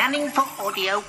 Scanning for audio.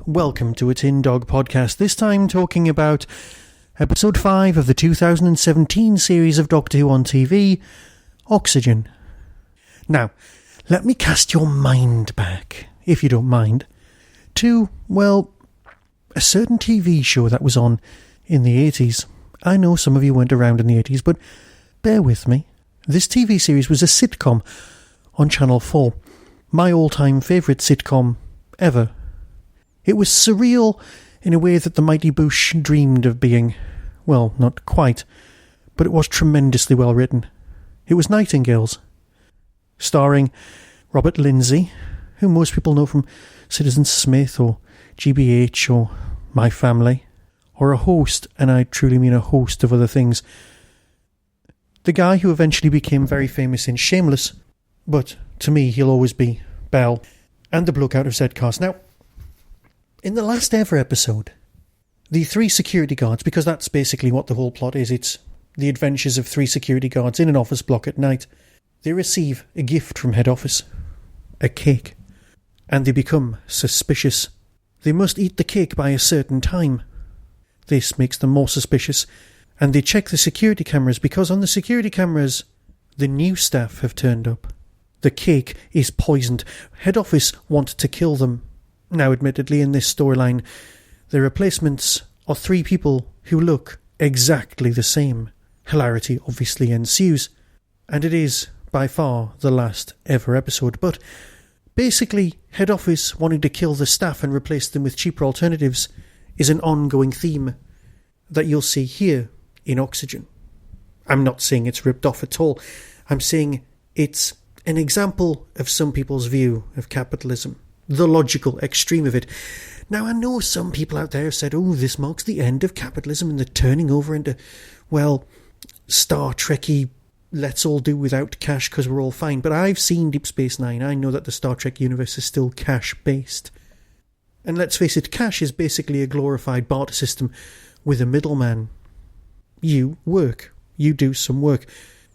Welcome to a Tin Dog podcast, this time talking about episode 5 of the 2017 series of Doctor Who on TV, Oxygen. Now, let me cast your mind back, if you don't mind, to, well, a certain TV show that was on in the 80s. I know some of you weren't around in the 80s, but bear with me. This TV series was a sitcom on Channel 4, my all-time favourite sitcom ever. It was surreal in a way that the Mighty Boosh dreamed of being. Well, not quite, but it was tremendously well written. It was Nightingales, starring Robert Lindsay, who most people know from Citizen Smith or GBH or My Family, or a host, and I truly mean a host of other things. The guy who eventually became very famous in Shameless, but to me he'll always be Bell, and the bloke out of Zcast. Now, in the last ever episode, the 3 security guards, because that's basically what the whole plot is, it's the adventures of 3 security guards in an office block at night. They receive a gift from head office, a cake, and they become suspicious. They must eat the cake by a certain time. This makes them more suspicious, and they check the security cameras, because on the security cameras, the new staff have turned up. The cake is poisoned. Head office want to kill them. Now, admittedly, in this storyline, the replacements are 3 people who look exactly the same. Hilarity obviously ensues, and it is, by far, the last ever episode. But basically, head office wanting to kill the staff and replace them with cheaper alternatives is an ongoing theme that you'll see here in Oxygen. I'm not saying it's ripped off at all. I'm saying it's an example of some people's view of capitalism. The logical extreme of it. Now, I know some people out there have said, oh, this marks the end of capitalism and the turning over into, well, Star Trek-y, let's all do without cash because we're all fine. But I've seen Deep Space Nine. I know that the Star Trek universe is still cash-based. And let's face it, cash is basically a glorified barter system with a middleman. You work. You do some work.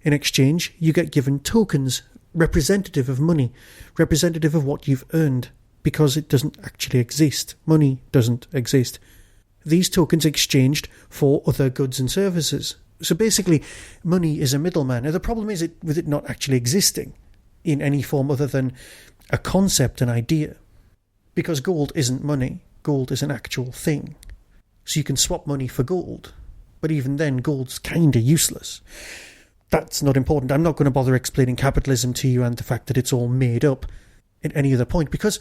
In exchange, you get given tokens, representative of money, representative of what you've earned. Because it doesn't actually exist. Money doesn't exist. These tokens exchanged for other goods and services. So basically, money is a middleman. Now, the problem is with it not actually existing in any form other than a concept, an idea. Because gold isn't money. Gold is an actual thing. So you can swap money for gold. But even then, gold's kinda useless. That's not important. I'm not going to bother explaining capitalism to you and the fact that it's all made up at any other point. Because,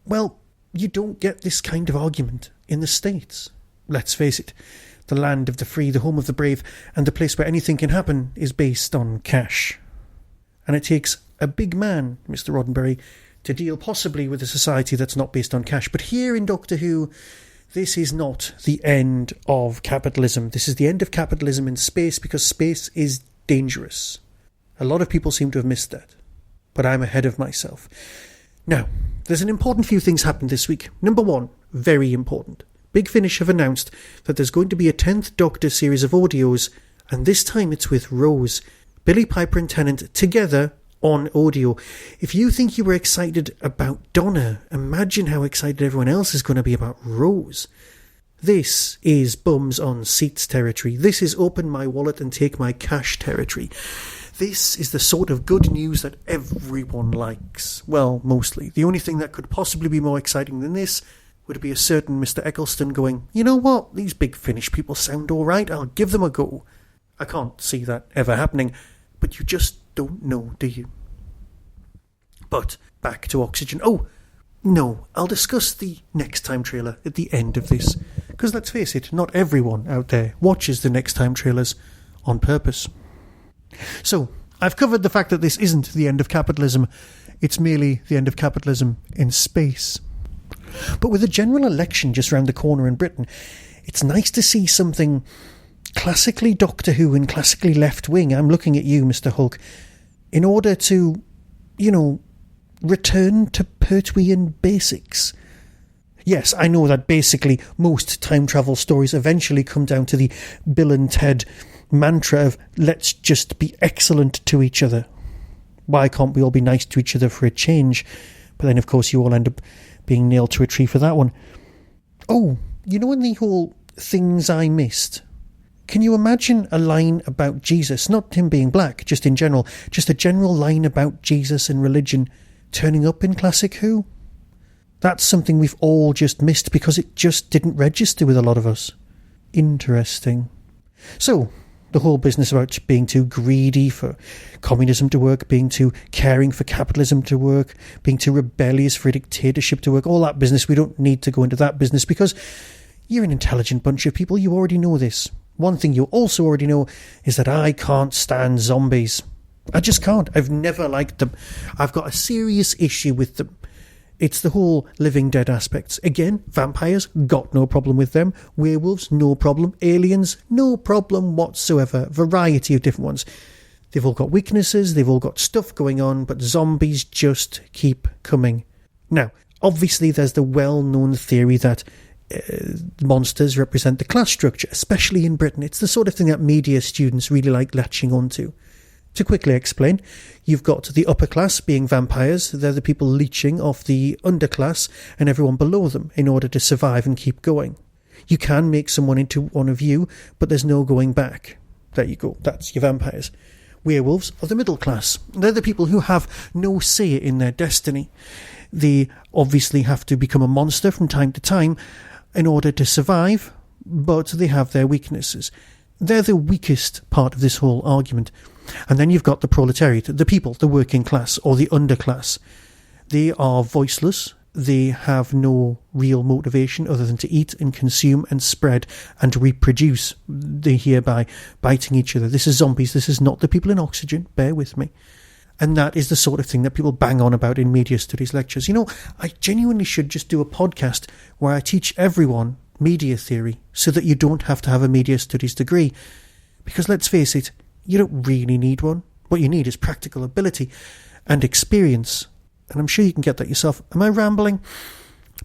well, you don't get this kind of argument in the States. Let's face it, the land of the free, the home of the brave, and the place where anything can happen is based on cash. And it takes a big man, Mr. Roddenberry, to deal possibly with a society that's not based on cash. But here in Doctor Who, this is not the end of capitalism. This is the end of capitalism in space, because space is dangerous. A lot of people seem to have missed that. But I'm ahead of myself. Now, there's an important few things happened this week. Number 1, very important. Big Finish have announced that there's going to be a 10th Doctor series of audios, and this time it's with Rose. Billy Piper and Tennant together on audio. If you think you were excited about Donna, imagine how excited everyone else is going to be about Rose. This is bums on seats territory. This is open my wallet and take my cash territory. This is the sort of good news that everyone likes. Well, mostly. The only thing that could possibly be more exciting than this would be a certain Mr. Eccleston going, you know what, these Big Finish people sound alright, I'll give them a go. I can't see that ever happening, but you just don't know, do you? But back to Oxygen. Oh, No, I'll discuss the Next Time trailer at the end of this, because let's face it, not everyone out there watches the Next Time trailers on purpose. So, I've covered the fact that this isn't the end of capitalism, it's merely the end of capitalism in space. But with a general election just round the corner in Britain, it's nice to see something classically Doctor Who and classically left-wing. I'm looking at you, Mr. Hulk, in order to, return to Pertweean basics. Yes, I know that basically most time travel stories eventually come down to the Bill and Ted mantra of let's just be excellent to each other. Why can't we all be nice to each other for a change? But then, of course, you all end up being nailed to a tree for that one. Oh, in the whole things I missed, can you imagine a line about Jesus, not him being black, just in general, just a general line about Jesus and religion turning up in Classic Who? That's something we've all just missed because it just didn't register with a lot of us. Interesting. So, the whole business about being too greedy for communism to work, being too caring for capitalism to work, being too rebellious for a dictatorship to work, all that business, we don't need to go into that business because you're an intelligent bunch of people, you already know this. One thing you also already know is that I can't stand zombies. I just can't. I've never liked them. I've got a serious issue with them. It's the whole living dead aspects. Again, vampires, got no problem with them. Werewolves, no problem. Aliens, no problem whatsoever. Variety of different ones. They've all got weaknesses, they've all got stuff going on, but zombies just keep coming. Now, obviously there's the well-known theory that monsters represent the class structure, especially in Britain. It's the sort of thing that media students really like latching onto. To quickly explain, you've got the upper class being vampires. They're the people leeching off the underclass and everyone below them in order to survive and keep going. You can make someone into one of you, but there's no going back. There you go. That's your vampires. Werewolves are the middle class. They're the people who have no say in their destiny. They obviously have to become a monster from time to time in order to survive, but they have their weaknesses. They're the weakest part of this whole argument. And then you've got the proletariat, the people, the working class or the underclass. They are voiceless. They have no real motivation other than to eat and consume and spread and reproduce. They hereby biting each other. This is zombies. This is not the people in Oxygen. Bear with me. And that is the sort of thing that people bang on about in media studies lectures. I genuinely should just do a podcast where I teach everyone media theory so that you don't have to have a media studies degree. Because let's face it, you don't really need one. What you need is practical ability and experience. And I'm sure you can get that yourself. Am I rambling?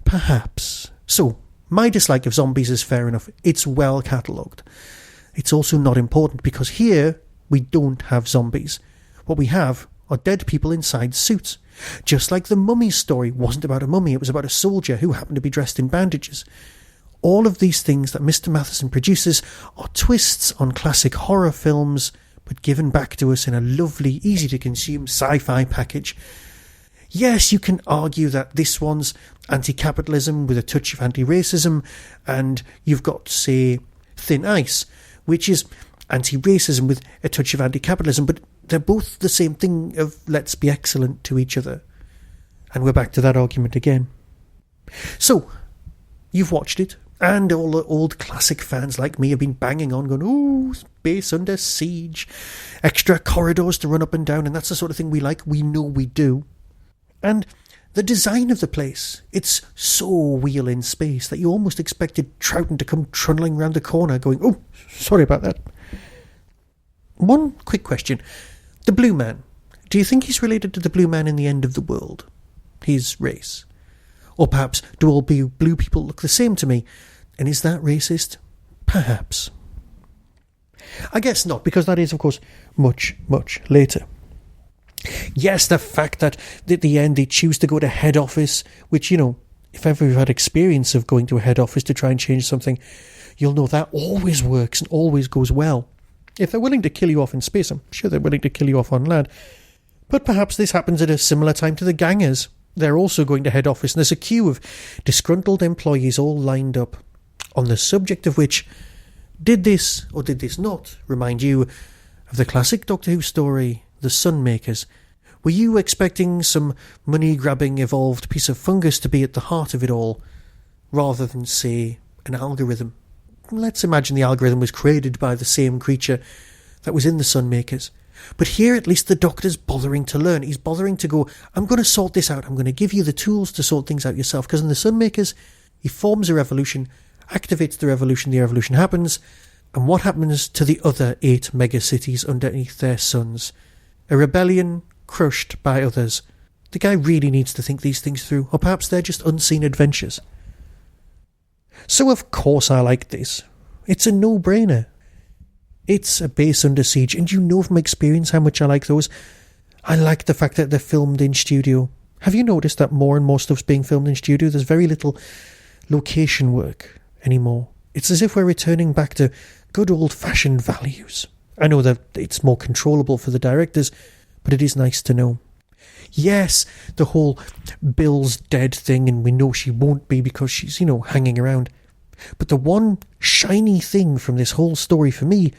Perhaps. So, my dislike of zombies is fair enough. It's well catalogued. It's also not important because here we don't have zombies. What we have are dead people inside suits. Just like the mummy story wasn't about a mummy, it was about a soldier who happened to be dressed in bandages. All of these things that Mr. Mathieson produces are twists on classic horror films, but given back to us in a lovely, easy-to-consume sci-fi package. Yes, you can argue that this one's anti-capitalism with a touch of anti-racism, and you've got, say, Thin Ice, which is anti-racism with a touch of anti-capitalism, but they're both the same thing of let's be excellent to each other. And we're back to that argument again. So, you've watched it, and all the old classic fans like me have been banging on, going, ooh, space under siege, extra corridors to run up and down, and that's the sort of thing we like. We know we do. And the design of the place, it's so wheel in space that you almost expected Troughton to come trundling round the corner going, oh, sorry about that. One quick question. The Blue Man. Do you think he's related to the Blue Man in the End of the World? His race? Or perhaps, do all blue people look the same to me? And is that racist? Perhaps. I guess not, because that is, of course, much, much later. Yes, the fact that at the end they choose to go to head office, which, if ever you've had experience of going to a head office to try and change something, you'll know that always works and always goes well. If they're willing to kill you off in space, I'm sure they're willing to kill you off on land. But perhaps this happens at a similar time to the gangers. They're also going to head office, and there's a queue of disgruntled employees all lined up, on the subject of which, did this or did this not remind you of the classic Doctor Who story, The Sunmakers, Were you expecting some money-grabbing evolved piece of fungus to be at the heart of it all, rather than, say, an algorithm? Let's imagine the algorithm was created by the same creature that was in the Sunmakers. But here at least the Doctor's bothering to learn. He's bothering to go, I'm going to sort this out. I'm going to give you the tools to sort things out yourself. Because in the Sunmakers, he forms a revolution, activates the revolution happens, and what happens to the other 8 megacities underneath their suns? A rebellion crushed by others. The guy really needs to think these things through, or perhaps they're just unseen adventures. So of course I like this. It's a no-brainer. It's a base under siege, and you know from experience how much I like those. I like the fact that they're filmed in studio. Have you noticed that more and more stuff's being filmed in studio? There's very little location work anymore. It's as if we're returning back to good old-fashioned values. I know that it's more controllable for the directors, but it is nice to know. Yes, the whole Bill's dead thing, and we know she won't be because she's, hanging around. But the one shiny thing from this whole story for me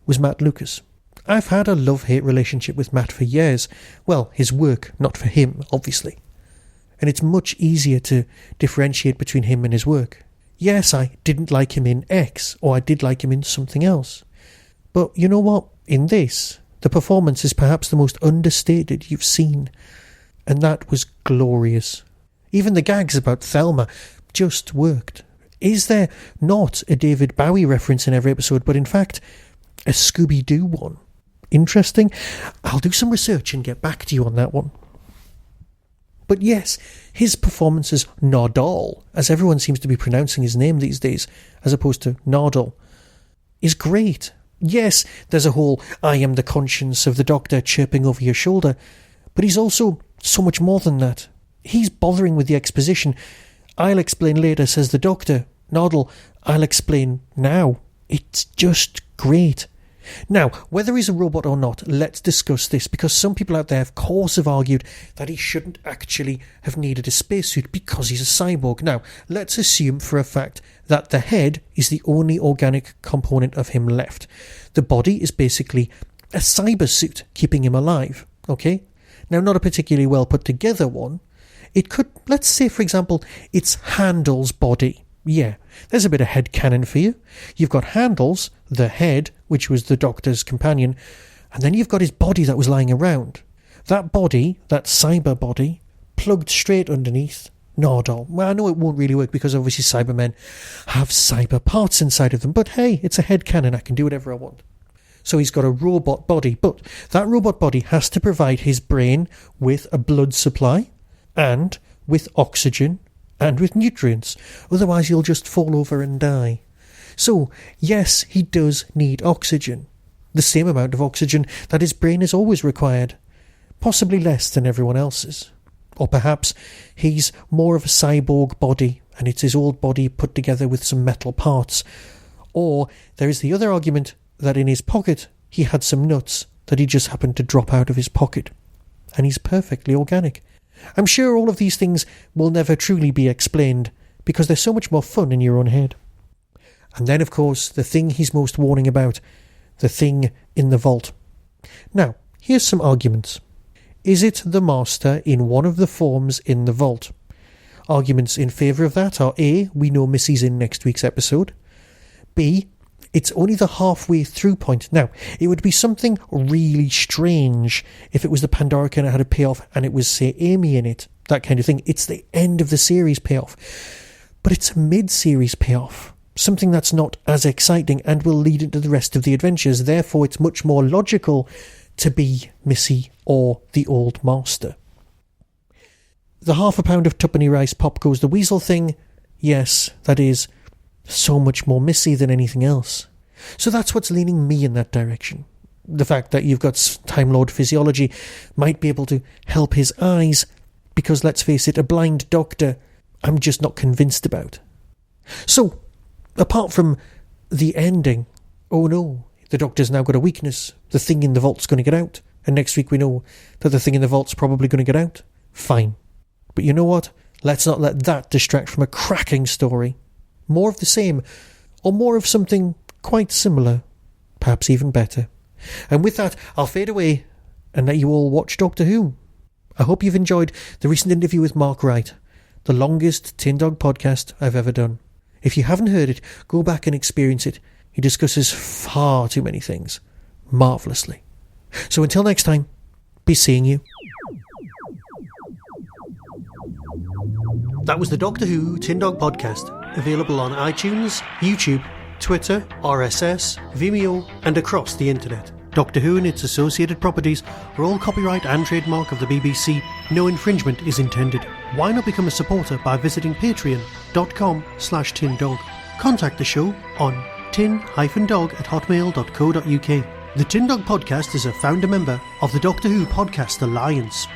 was Matt Lucas. I've had a love-hate relationship with Matt for years. Well, his work, not for him, obviously. And it's much easier to differentiate between him and his work. Yes, I didn't like him in X, or I did like him in something else. But you know what? In this, the performance is perhaps the most understated you've seen. And that was glorious. Even the gags about Thelma just worked. Is there not a David Bowie reference in every episode, but in fact, a Scooby-Doo one? Interesting. I'll do some research and get back to you on that one. But yes, his performance as Nardole, as everyone seems to be pronouncing his name these days, as opposed to Nardole, is great. Yes, there's a whole I am the conscience of the Doctor chirping over your shoulder, but he's also so much more than that. He's bothering with the exposition. I'll explain later, says the Doctor. Nardole, I'll explain now. It's just great. Now, whether he's a robot or not, let's discuss this, because some people out there, of course, have argued that he shouldn't actually have needed a spacesuit because he's a cyborg. Now, let's assume for a fact that the head is the only organic component of him left. The body is basically a cyber suit keeping him alive, okay? Now, not a particularly well put together one. It could, let's say, for example, it's Handel's body. Yeah, there's a bit of headcanon for you. You've got Handel's, the head, which was the Doctor's companion, and then you've got his body that was lying around. That body, that cyber body, plugged straight underneath Nardole. Well, I know it won't really work because obviously Cybermen have cyber parts inside of them, but hey, it's a headcanon, I can do whatever I want. So he's got a robot body, but that robot body has to provide his brain with a blood supply, and with oxygen, and with nutrients, otherwise he'll just fall over and die. So, yes, he does need oxygen. The same amount of oxygen that his brain has always required. Possibly less than everyone else's. Or perhaps he's more of a cyborg body, and it's his old body put together with some metal parts. Or there is the other argument that in his pocket he had some nuts that he just happened to drop out of his pocket. And he's perfectly organic. I'm sure all of these things will never truly be explained, because they're so much more fun in your own head. And then, of course, the thing he's most warning about, the thing in the vault. Now, here's some arguments. Is it the Master in one of the forms in the vault? Arguments in favour of that are A, we know Missy's in next week's episode. B, it's only the halfway through point. Now, it would be something really strange if it was the Pandorica and it had a payoff and it was, say, Amy in it. That kind of thing. It's the end of the series payoff. But it's a mid-series payoff. Something that's not as exciting and will lead into the rest of the adventures. Therefore, it's much more logical to be Missy or the Old Master. The half a pound of tuppenny rice pop goes the weasel thing. Yes, that is so much more Missy than anything else. So that's what's leaning me in that direction. The fact that you've got Time Lord physiology might be able to help his eyes, because let's face it, a blind doctor I'm just not convinced about. So, apart from the ending, oh no, the Doctor's now got a weakness, the thing in the vault's going to get out, and next week we know that the thing in the vault's probably going to get out. Fine. But you know what? Let's not let that distract from a cracking story. More of the same, or more of something quite similar, perhaps even better. And with that, I'll fade away and let you all watch Doctor Who. I hope you've enjoyed the recent interview with Mark Wright, the longest Tin Dog podcast I've ever done. If you haven't heard it, go back and experience it. He discusses far too many things, marvellously. So until next time, be seeing you. That was the Doctor Who Tin Dog podcast, available on iTunes, YouTube, Twitter, RSS, Vimeo, and across the internet. Doctor Who and its associated properties are all copyright and trademark of the BBC. No infringement is intended. Why not become a supporter by visiting patreon.com/tindog. Contact the show on tin-dog@hotmail.co.uk. The Tin Dog podcast is a founder member of the Doctor Who Podcast Alliance.